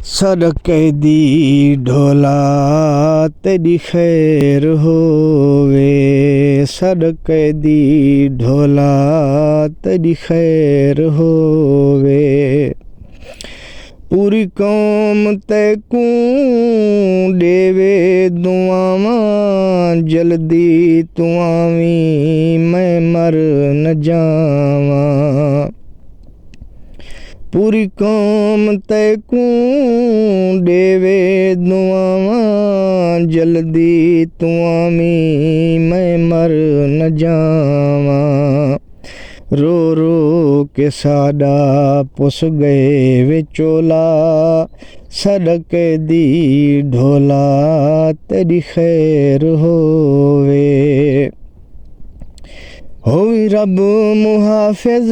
सदके दी ढोला तेरी खैर होवे, सदके दी ढोला तेरी खैर होवे। पूरी कौम तैकू देवे दुआवां, जल्दी तू आवी मैं मर न जावां। पूरी कौम तैकू देवे दुआवां, जल्दी तू आवी मैं मर न जावां। रो रो के साडा पुस गए विचोला, सदके दी ढोला तेरी खैर होवे। होवी रब मुहाफिज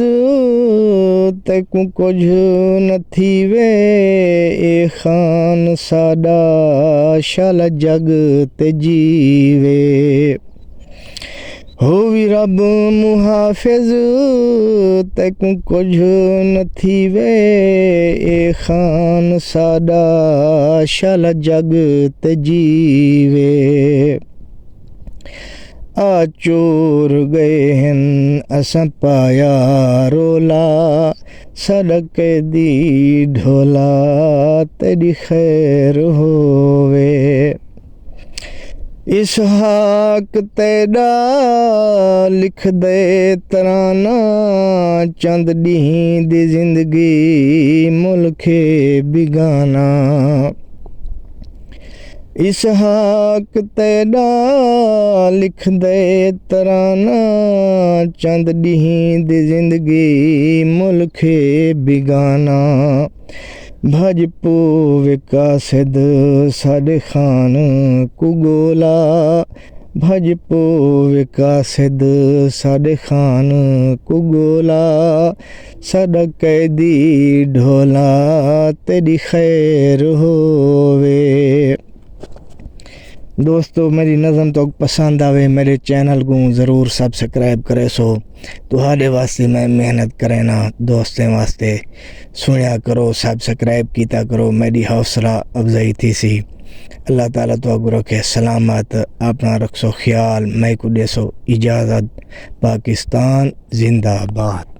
तैकू कुछ न थीवे, ए खान साडा शाला जग ते जीवे। होवी रब मुहाफिज तैकू कुछ न थीवे, ए खान साडा शाला जग ते जीवे। आ चोर गए हन असां पाया रोला, सदके दी ढोला तेरी खैर होवे। इसहाक तेरा लिख दे तराना, चंद ॾींहं दी जिंदगी मुल्खे बिगाना। इसहाक तेरा लिख दे तराना, चंद ॾींहं दी जिंदगी मुल्खे बिगाना। भजपो विकासिद साडे खान कुगोला, भजपो विकासिद साडे खान कुगोला, सदके दी ढोला तेरी खैर होवे। दोस्तों मेरी नज़म तो पसंद आवे, मेरे चैनल को ज़रूर सब्सक्राइब करे। सो तुहाडे वास्ते मैं मेहनत करे ना, दोस्तें वास्ते सुनिया करो, सब्सक्राइब कीता करो, मेरी हौसला अफजाई थी सी। अल्लाह ताला तो रखे सलामत, अपना रखो ख्याल, मैं को देसो इजाज़त। पाकिस्तान जिंदाबाद।